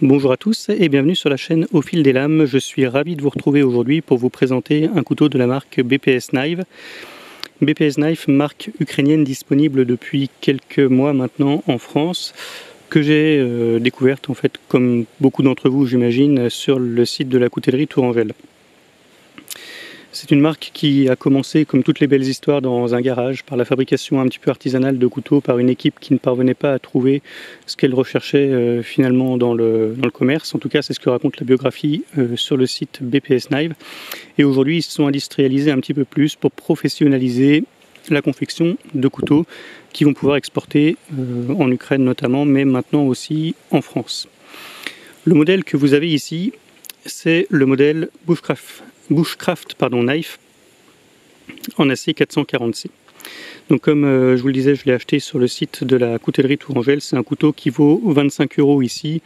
Bonjour à tous et bienvenue sur la chaîne Au Fil des Lames. Je suis ravi de vous retrouver aujourd'hui pour vous présenter un couteau de la marque BPS Knife. BPS Knife, marque ukrainienne disponible depuis quelques mois maintenant en France, que j'ai découverte en fait, comme beaucoup d'entre vous j'imagine, sur le site de la coutellerie Tourangelle. C'est une marque qui a commencé, comme toutes les belles histoires, dans un garage, par la fabrication un petit peu artisanale de couteaux par une équipe qui ne parvenait pas à trouver ce qu'elle recherchait finalement dans le commerce. En tout cas, c'est ce que raconte la biographie sur le site BPS Knife. Et aujourd'hui, ils se sont industrialisés un petit peu plus pour professionnaliser la confection de couteaux qui vont pouvoir exporter en Ukraine notamment, mais maintenant aussi en France. Le modèle que vous avez ici, c'est le modèle Bushcraft Knife en acier 440C. Donc comme je vous le disais, je l'ai acheté sur le site de la coutellerie Tourangelle. C'est un couteau qui vaut 25 € ici,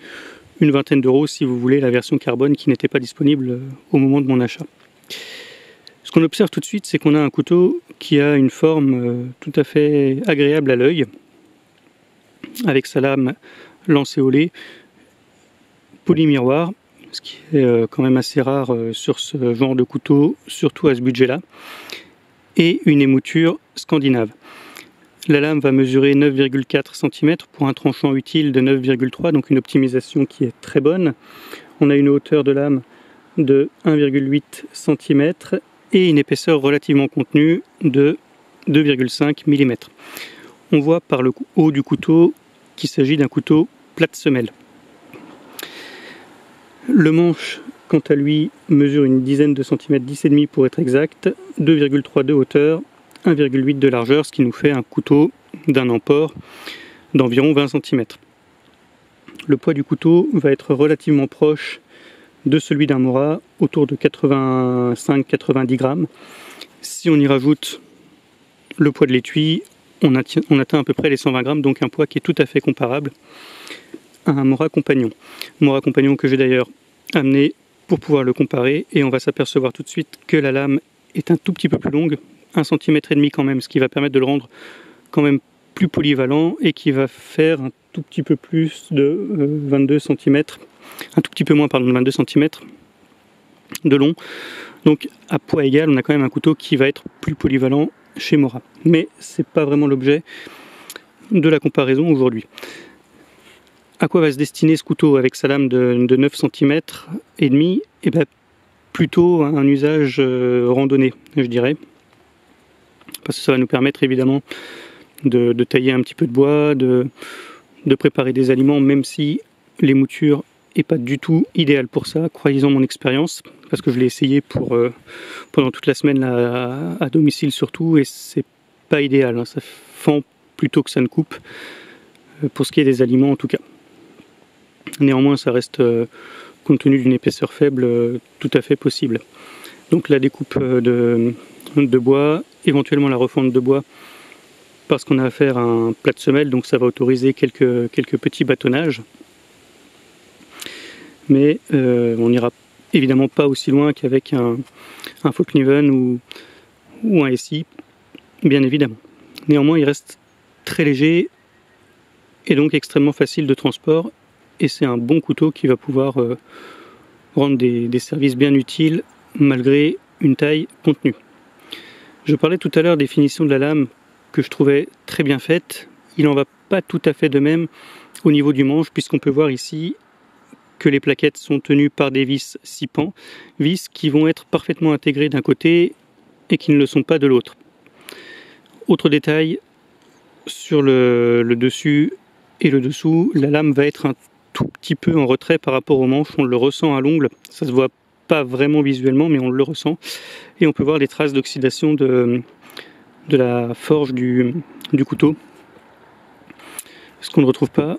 une vingtaine d'euros si vous voulez la version carbone qui n'était pas disponible au moment de mon achat. Ce qu'on observe tout de suite, c'est qu'on a un couteau qui a une forme tout à fait agréable à l'œil, avec sa lame lancéolée, polymiroir, ce qui est quand même assez rare sur ce genre de couteau, surtout à ce budget-là, et une émouture scandinave. La lame va mesurer 9,4 cm pour un tranchant utile de 9,3, donc une optimisation qui est très bonne. On a une hauteur de lame de 1,8 cm et une épaisseur relativement contenue de 2,5 mm. On voit par le haut du couteau qu'il s'agit d'un couteau plate semelle. Le manche, quant à lui, mesure une dizaine de centimètres, 10,5 pour être exact, 2,3 de hauteur, 1,8 de largeur, ce qui nous fait un couteau d'un emport d'environ 20 cm. Le poids du couteau va être relativement proche de celui d'un Mora, autour de 85-90 grammes. Si on y rajoute le poids de l'étui, on atteint à peu près les 120 grammes, donc un poids qui est tout à fait comparable à un Mora Compagnon. Mora Compagnon que j'ai d'ailleurs amené pour pouvoir le comparer, et on va s'apercevoir tout de suite que la lame est un tout petit peu plus longue, 1,5 cm quand même, ce qui va permettre de le rendre quand même plus polyvalent et qui va faire un tout petit peu plus de 22 cm, un tout petit peu moins, pardon, de 22 cm de long. Donc à poids égal, on a quand même un couteau qui va être plus polyvalent chez Mora. Mais c'est pas vraiment l'objet de la comparaison aujourd'hui. À quoi va se destiner ce couteau avec sa lame de 9 cm et demi? Et bien plutôt un usage randonnée, je dirais. Parce que ça va nous permettre évidemment de tailler un petit peu de bois, de préparer des aliments, même si l'émouture n'est pas du tout idéale pour ça, croyez-en mon expérience, parce que je l'ai essayé pendant toute la semaine là, à domicile surtout, et c'est pas idéal, hein. Ça fend plutôt que ça ne coupe, pour ce qui est des aliments en tout cas. Néanmoins, ça reste, compte tenu d'une épaisseur faible, tout à fait possible. Donc la découpe de bois, éventuellement la refonte de bois, parce qu'on a affaire à un plat de semelle, donc ça va autoriser quelques petits bâtonnages. Mais on n'ira évidemment pas aussi loin qu'avec un Folkniven ou un SI, bien évidemment. Néanmoins, il reste très léger et donc extrêmement facile de transport. Et c'est un bon couteau qui va pouvoir rendre des services bien utiles malgré une taille contenue. Je parlais tout à l'heure des finitions de la lame que je trouvais très bien faites. Il n'en va pas tout à fait de même au niveau du manche, puisqu'on peut voir ici que les plaquettes sont tenues par des vis 6 pans, vis qui vont être parfaitement intégrées d'un côté et qui ne le sont pas de l'autre. Autre détail, sur le dessus et le dessous, la lame va être un tout petit peu en retrait par rapport au manche, on le ressent à l'ongle, ça se voit pas vraiment visuellement mais on le ressent, et on peut voir les traces d'oxydation de la forge du couteau, ce qu'on ne retrouve pas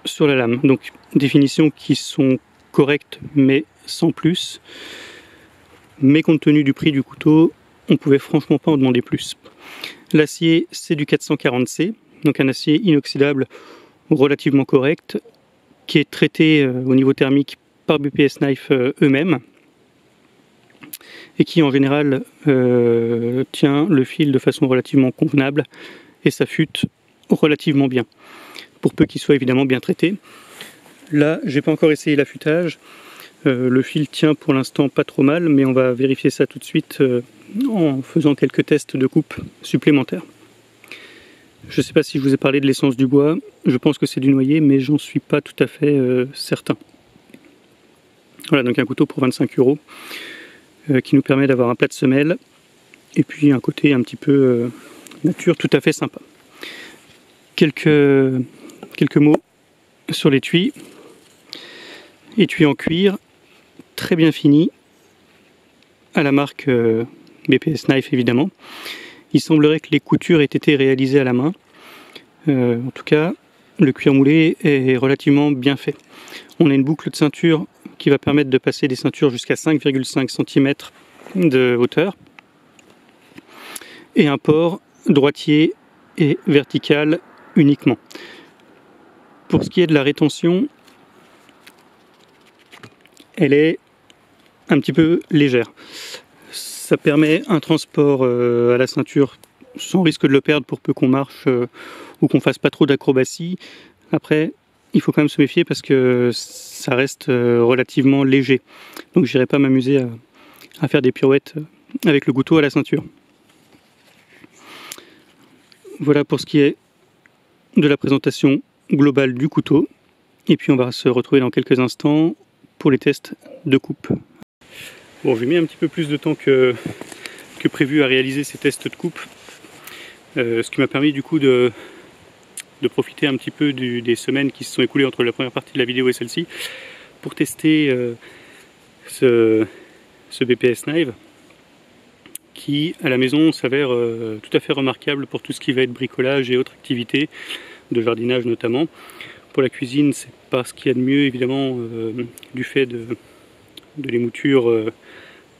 sur la lame. Donc des finitions qui sont correctes mais sans plus, mais compte tenu du prix du couteau, on pouvait franchement pas en demander plus. L'acier, c'est du 440C, donc un acier inoxydable relativement correct, qui est traité au niveau thermique par BPS Knife eux-mêmes, et qui en général tient le fil de façon relativement convenable et s'affûte relativement bien, pour peu qu'il soit évidemment bien traité. Là, j'ai pas encore essayé l'affûtage. Le fil tient pour l'instant pas trop mal, mais on va vérifier ça tout de suite en faisant quelques tests de coupe supplémentaires. Je ne sais pas si je vous ai parlé de l'essence du bois, je pense que c'est du noyer, mais j'en suis pas tout à fait certain. Voilà, donc un couteau pour 25 € qui nous permet d'avoir un plat de semelle et puis un côté un petit peu nature tout à fait sympa. Quelques mots sur l'étui. Étui en cuir, très bien fini, à la marque BPS Knife évidemment. Il semblerait que les coutures aient été réalisées à la main. En tout cas, le cuir moulé est relativement bien fait. On a une boucle de ceinture qui va permettre de passer des ceintures jusqu'à 5,5 cm de hauteur. Et un port droitier et vertical uniquement. Pour ce qui est de la rétention, elle est un petit peu légère. Ça permet un transport à la ceinture sans risque de le perdre pour peu qu'on marche ou qu'on fasse pas trop d'acrobatie. Après, il faut quand même se méfier parce que ça reste relativement léger. Donc j'irai pas m'amuser à faire des pirouettes avec le couteau à la ceinture. Voilà pour ce qui est de la présentation globale du couteau. Et puis on va se retrouver dans quelques instants pour les tests de coupe. Bon, j'ai mis un petit peu plus de temps que prévu à réaliser ces tests de coupe, ce qui m'a permis du coup de profiter un petit peu des semaines qui se sont écoulées entre la première partie de la vidéo et celle-ci pour tester ce BPS Knife qui à la maison s'avère tout à fait remarquable pour tout ce qui va être bricolage et autres activités de jardinage notamment. Pour la cuisine, c'est pas ce qu'il y a de mieux évidemment du fait de l'émouture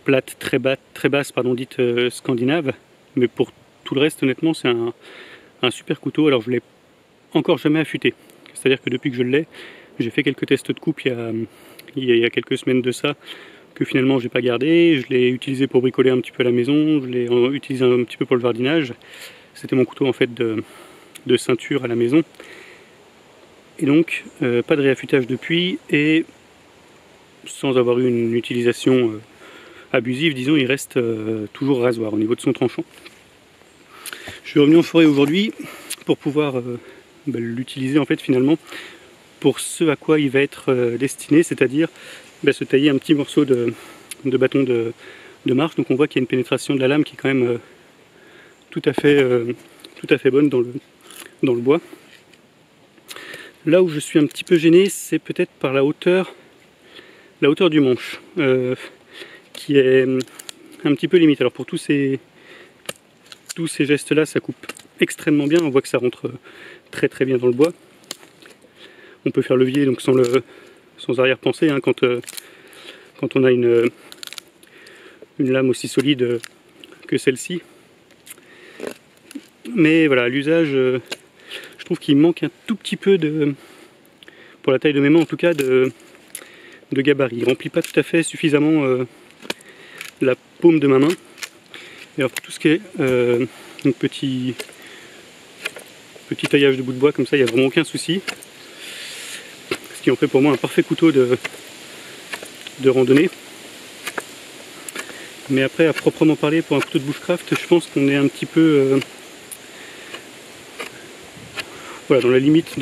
plate très basse dites scandinave, mais pour tout le reste honnêtement c'est un super couteau. Alors je l'ai encore jamais affûté, c'est à dire que depuis que je l'ai, j'ai fait quelques tests de coupe il y a quelques semaines de ça que finalement j'ai pas gardé. Je l'ai utilisé pour bricoler un petit peu à la maison, je l'ai utilisé un petit peu pour le jardinage. C'était mon couteau en fait de ceinture à la maison et donc pas de réaffûtage depuis, et sans avoir eu une utilisation abusive, disons, il reste toujours rasoir au niveau de son tranchant. Je suis revenu en forêt aujourd'hui pour pouvoir l'utiliser en fait finalement pour ce à quoi il va être destiné, c'est-à-dire se tailler un petit morceau de bâton de marche. Donc on voit qu'il y a une pénétration de la lame qui est quand même tout à fait bonne dans le bois. Là où je suis un petit peu gêné, c'est peut-être par la hauteur du manche, qui est un petit peu limite. Alors pour tous ces gestes là, ça coupe extrêmement bien, on voit que ça rentre très très bien dans le bois. On peut faire levier donc sans arrière-pensée hein, quand on a une lame aussi solide que celle-ci. Mais voilà, à l'usage, je trouve qu'il manque un tout petit peu pour la taille de mes mains en tout cas, de gabarit. Il remplit pas tout à fait suffisamment la paume de ma main. Et alors pour tout ce qui est petit taillage de bout de bois comme ça, il n'y a vraiment aucun souci. Ce qui en fait pour moi un parfait couteau de randonnée. Mais après, à proprement parler, pour un couteau de bushcraft, je pense qu'on est un petit peu voilà, dans la limite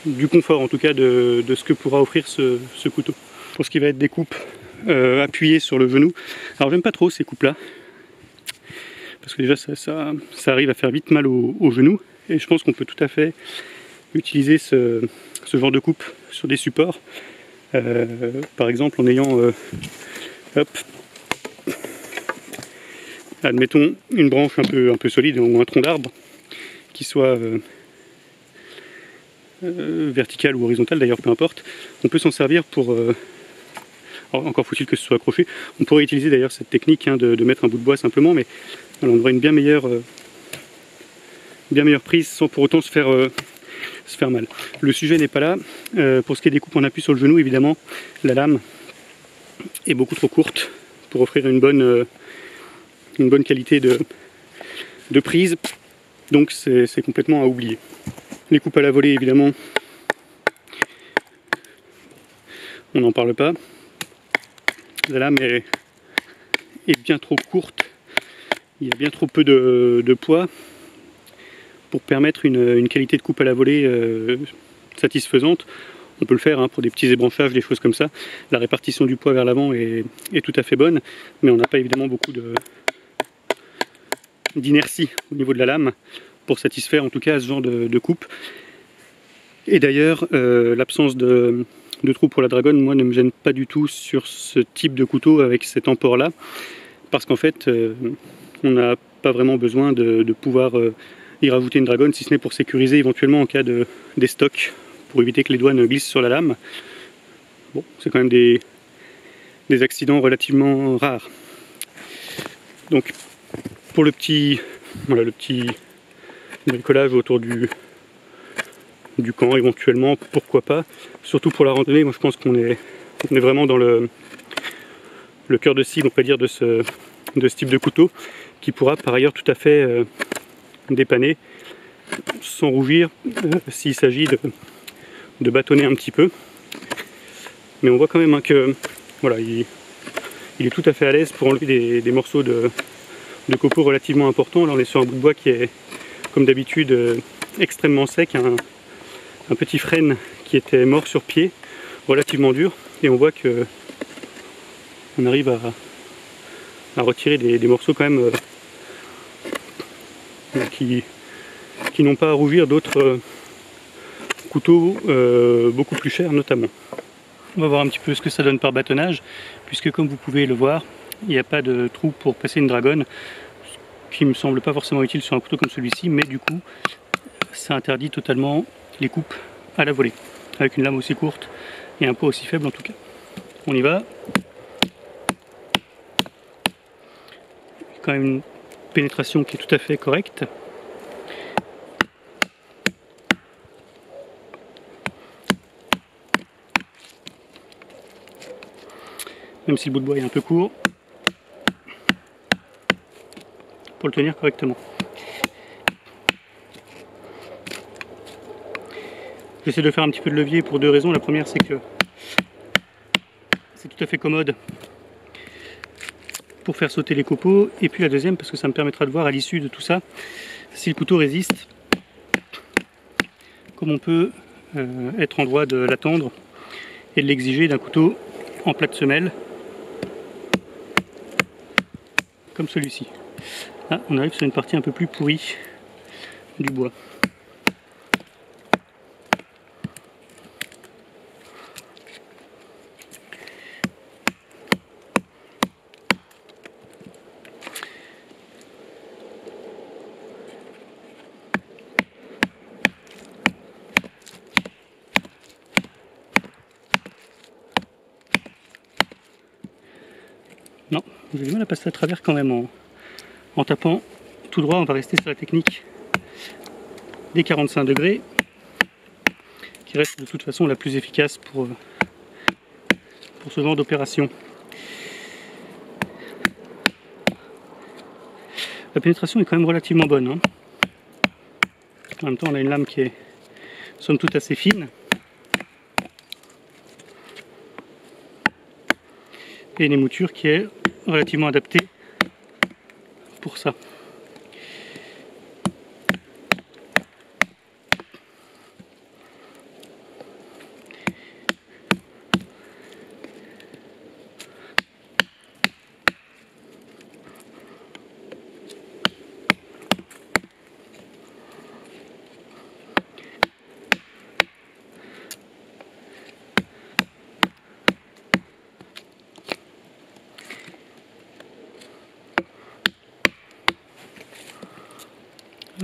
du confort, en tout cas de ce que pourra offrir ce couteau. Pour ce qui va être des coupes appuyées sur le genou, alors j'aime pas trop ces coupes là, parce que déjà ça arrive à faire vite mal au genou, et je pense qu'on peut tout à fait utiliser ce genre de coupe sur des supports, par exemple en ayant admettons une branche un peu solide ou un tronc d'arbre qui soit vertical ou horizontal, d'ailleurs peu importe. On peut s'en servir pour encore faut-il que ce soit accroché. On pourrait utiliser d'ailleurs cette technique hein, de mettre un bout de bois simplement, mais on aurait une bien meilleure prise sans pour autant se faire mal. Le sujet n'est pas là. Pour ce qui est des coupes en appui sur le genou, évidemment la lame est beaucoup trop courte pour offrir une bonne qualité de prise, donc c'est complètement à oublier. Les coupes à la volée, évidemment, on n'en parle pas. La lame est bien trop courte, il y a bien trop peu de poids pour permettre une qualité de coupe à la volée satisfaisante. On peut le faire pour des petits ébranchages, des choses comme ça. La répartition du poids vers l'avant est tout à fait bonne, mais on n'a pas évidemment beaucoup d'inertie au niveau de la lame pour satisfaire en tout cas ce genre de coupe. Et d'ailleurs, l'absence de trou pour la dragonne, moi, ne me gêne pas du tout sur ce type de couteau avec cet emport là, parce qu'en fait, on n'a pas vraiment besoin de pouvoir y rajouter une dragonne, si ce n'est pour sécuriser éventuellement en cas des stocks, pour éviter que les doigts ne glissent sur la lame. Bon, c'est quand même des accidents relativement rares. Donc, pour le petit bricolage autour du camp, éventuellement, pourquoi pas. Surtout pour la randonnée, moi je pense qu'on est vraiment dans le cœur de cible, on peut dire, de ce type de couteau, qui pourra par ailleurs tout à fait dépanner, sans rougir, s'il s'agit de bâtonner un petit peu. Mais on voit quand même que voilà, il est tout à fait à l'aise pour enlever des morceaux de copeaux relativement importants. Là on est sur un bout de bois qui est, comme d'habitude, extrêmement sec, un petit frêne qui était mort sur pied, relativement dur, et on voit que on arrive à retirer des morceaux quand même qui n'ont pas à rougir d'autres couteaux beaucoup plus chers notamment. On va voir un petit peu ce que ça donne par bâtonnage, puisque comme vous pouvez le voir, il n'y a pas de trou pour passer une dragonne, ce qui me semble pas forcément utile sur un couteau comme celui-ci, mais du coup ça interdit totalement les coupes à la volée, avec une lame aussi courte et un poids aussi faible en tout cas. On y va. Quand même une pénétration qui est tout à fait correcte. Même si le bout de bois est un peu court, pour le tenir correctement. J'essaie de faire un petit peu de levier pour deux raisons. La première, c'est que c'est tout à fait commode pour faire sauter les copeaux, et puis la deuxième, parce que ça me permettra de voir à l'issue de tout ça si le couteau résiste, comme on peut être en droit de l'attendre et de l'exiger d'un couteau en plate semelle comme celui-ci. Là on arrive sur une partie un peu plus pourrie du bois. Non, j'ai du mal à passer à travers quand même en tapant tout droit. On va rester sur la technique des 45 degrés, qui reste de toute façon la plus efficace pour ce genre d'opération. La pénétration est quand même relativement bonne, hein. En même temps, on a une lame qui est somme toute assez fine. Et une émouture qui est relativement adaptée pour ça.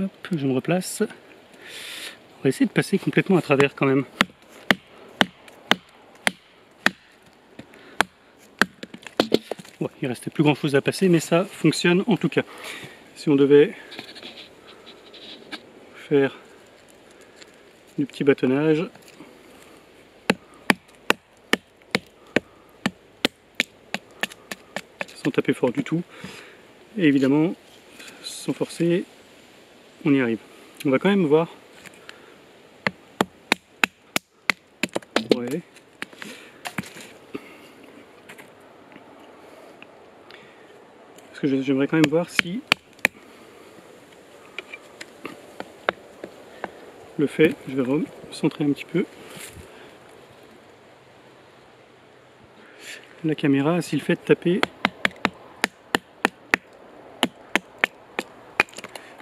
Hop, je me replace. On va essayer de passer complètement à travers quand même. Ouais, il restait plus grand chose à passer, mais ça fonctionne en tout cas. Si on devait faire du petit bâtonnage, sans taper fort du tout, et évidemment sans forcer, on y arrive. On va quand même voir. Ouais. parce que j'aimerais quand même voir si le fait, je vais recentrer un petit peu la caméra, si le fait de taper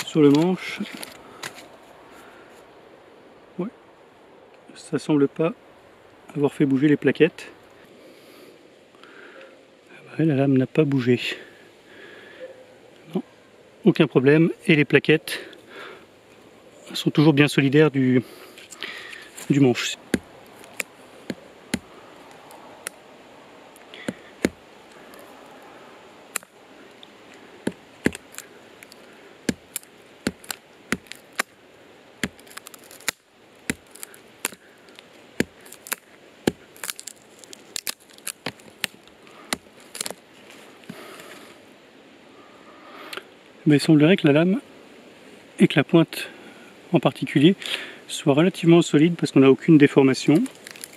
sur le manche, ouais, ça semble pas avoir fait bouger les plaquettes. Ouais, la lame n'a pas bougé. Non, aucun problème. Et les plaquettes sont toujours bien solidaires du manche. Mais il semblerait que la lame et que la pointe en particulier soit relativement solide parce qu'on n'a aucune déformation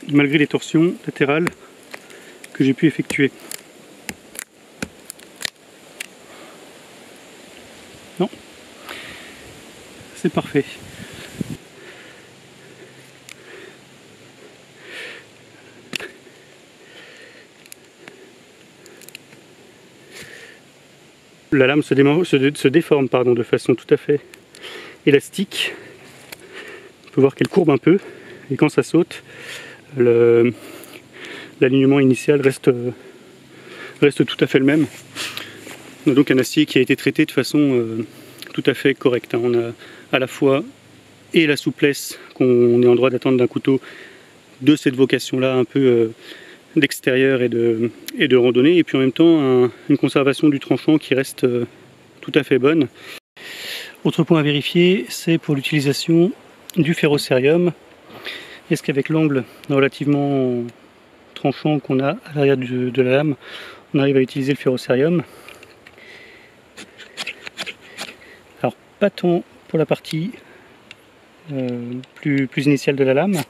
malgré les torsions latérales que j'ai pu effectuer. Non, c'est parfait. La lame se déforme de façon tout à fait élastique. On peut voir qu'elle courbe un peu et quand ça saute, l'alignement initial reste tout à fait le même. On a donc un acier qui a été traité de façon tout à fait correcte. On a à la fois et la souplesse qu'on est en droit d'attendre d'un couteau de cette vocation-là un peu d'extérieur et de randonnée, et puis en même temps une conservation du tranchant qui reste tout à fait bonne. Autre point à vérifier, c'est pour l'utilisation du ferrocérium. Est-ce qu'avec l'angle relativement tranchant qu'on a à l'arrière de la lame, on arrive à utiliser le ferrocérium? Alors pas tant pour la partie plus initiale de la lame,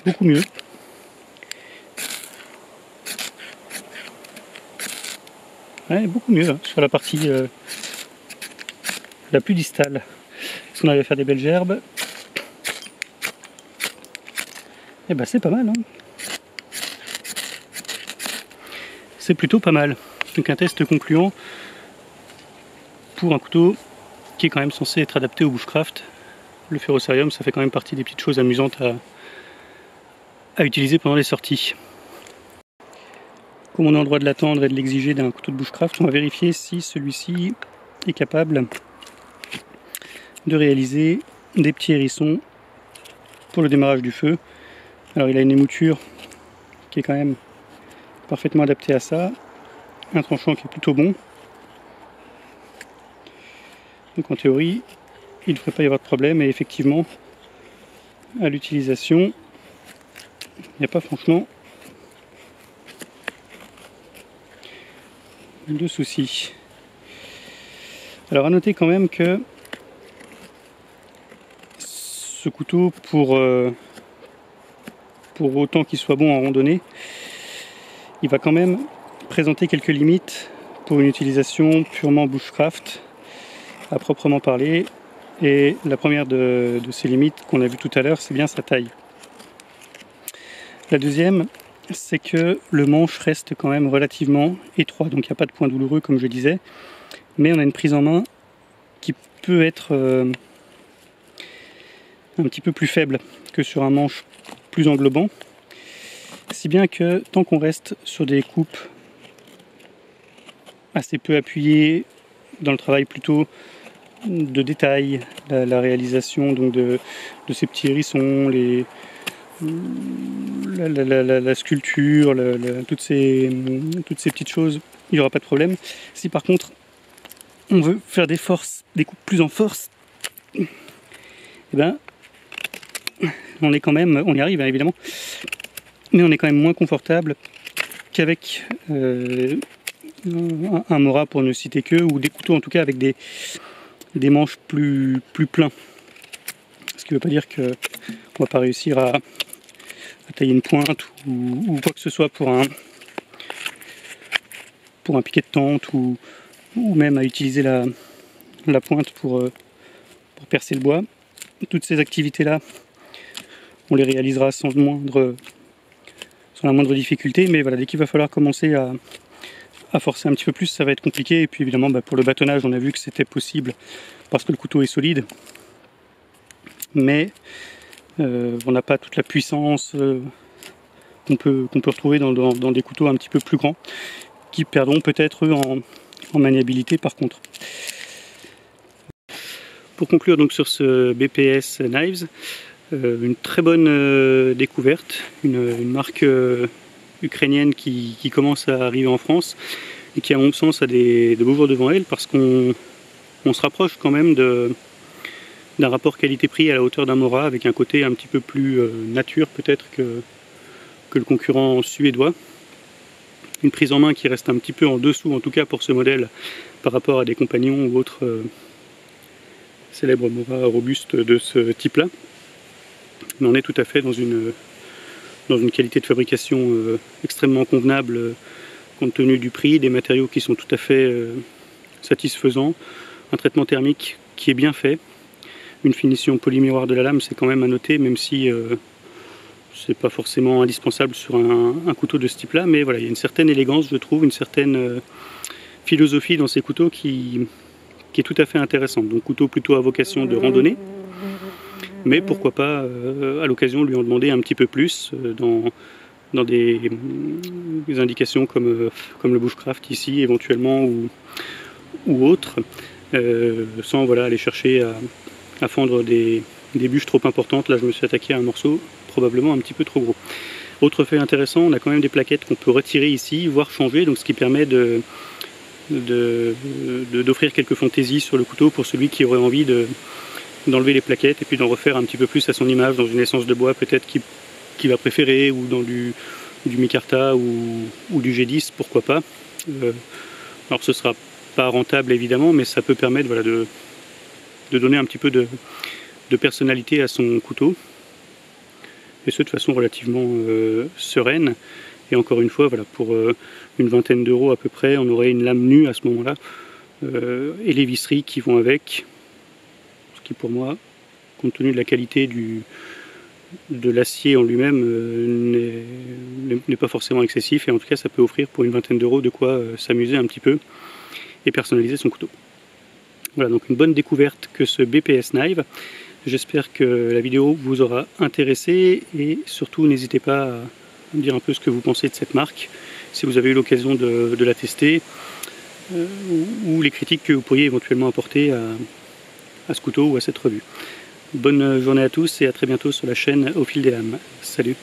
beaucoup mieux. Ouais, beaucoup mieux hein, sur la partie la plus distale. Est-ce qu'on arrive à faire des belles gerbes? Et ben c'est pas mal. Hein, c'est plutôt pas mal. Donc un test concluant pour un couteau qui est quand même censé être adapté au bushcraft. Le ferrocérium, ça fait quand même partie des petites choses amusantes à utiliser pendant les sorties. Comme on est en droit de l'attendre et de l'exiger d'un couteau de bushcraft, on va vérifier si celui-ci est capable de réaliser des petits hérissons pour le démarrage du feu. Alors il a une émouture qui est quand même parfaitement adaptée à ça, un tranchant qui est plutôt bon. Donc en théorie, il ne devrait pas y avoir de problème, et effectivement, à l'utilisation, il n'y a pas franchement de soucis. Alors à noter quand même que ce couteau, pour autant qu'il soit bon en randonnée, il va quand même présenter quelques limites pour une utilisation purement bushcraft à proprement parler. Et la première de ces limites qu'on a vu tout à l'heure, c'est bien sa taille. La deuxième, c'est que le manche reste quand même relativement étroit, donc il n'y a pas de point douloureux comme je disais, mais on a une prise en main qui peut être un petit peu plus faible que sur un manche plus englobant, si bien que tant qu'on reste sur des coupes assez peu appuyées, dans le travail plutôt de détail, la réalisation donc de ces petits hérissons, la sculpture, toutes ces petites choses, il n'y aura pas de problème. Si par contre on veut faire des coupes plus en force, eh ben on y arrive hein, évidemment, mais on est quand même moins confortable qu'avec un Mora pour ne citer que, ou des couteaux en tout cas avec des manches plus pleins. Ce qui ne veut pas dire qu'on ne va pas réussir à tailler une pointe ou quoi que ce soit pour un pour un piquet de tente ou même à utiliser la pointe pour percer le bois. Toutes ces activités-là, on les réalisera sans la moindre difficulté, mais voilà, dès qu'il va falloir commencer à forcer un petit peu plus, ça va être compliqué. Et puis évidemment, pour le bâtonnage, on a vu que c'était possible parce que le couteau est solide, mais on n'a pas toute la puissance qu'on peut retrouver dans des couteaux un petit peu plus grands, qui perdront peut-être en maniabilité par contre. Pour conclure donc sur ce BPS Knives, une très bonne découverte, une marque ukrainienne qui commence à arriver en France et qui à mon sens a de beaux jours devant elle, parce qu'on se rapproche quand même d'un rapport qualité-prix à la hauteur d'un Mora, avec un côté un petit peu plus nature peut-être que le concurrent suédois. Une prise en main qui reste un petit peu en dessous, en tout cas pour ce modèle, par rapport à des compagnons ou autres célèbres Mora robustes de ce type-là. Mais on est tout à fait dans une qualité de fabrication extrêmement convenable compte tenu du prix, des matériaux qui sont tout à fait satisfaisants, un traitement thermique qui est bien fait, une finition polymiroir de la lame, c'est quand même à noter, même si c'est pas forcément indispensable sur un couteau de ce type-là, mais voilà, il y a une certaine élégance, je trouve, une certaine philosophie dans ces couteaux qui est tout à fait intéressante. Donc couteau plutôt à vocation de randonnée, mais pourquoi pas à l'occasion lui en demander un petit peu plus dans des indications comme le bushcraft ici éventuellement ou autre, sans voilà, aller chercher à fendre des bûches trop importantes. Là je me suis attaqué à un morceau probablement un petit peu trop gros. Autre fait intéressant, on a quand même des plaquettes qu'on peut retirer ici, voire changer, donc ce qui permet d'offrir quelques fantaisies sur le couteau pour celui qui aurait envie d'enlever les plaquettes et puis d'en refaire un petit peu plus à son image, dans une essence de bois peut-être qu'il va préférer, ou dans du micarta ou du G10, pourquoi pas. Alors ce sera pas rentable évidemment, mais ça peut permettre voilà, de donner un petit peu de personnalité à son couteau, et ce de façon relativement sereine. Et encore une fois, voilà, pour une vingtaine d'euros à peu près, on aurait une lame nue à ce moment-là, et les visseries qui vont avec, ce qui pour moi, compte tenu de la qualité de l'acier en lui-même, n'est pas forcément excessif, et en tout cas ça peut offrir pour une vingtaine d'euros de quoi s'amuser un petit peu et personnaliser son couteau. Voilà, donc une bonne découverte que ce BPS Knives. J'espère que la vidéo vous aura intéressé, et surtout n'hésitez pas à me dire un peu ce que vous pensez de cette marque, si vous avez eu l'occasion de la tester, ou les critiques que vous pourriez éventuellement apporter à ce couteau ou à cette revue. Bonne journée à tous et à très bientôt sur la chaîne Au Fil des Lames. Salut!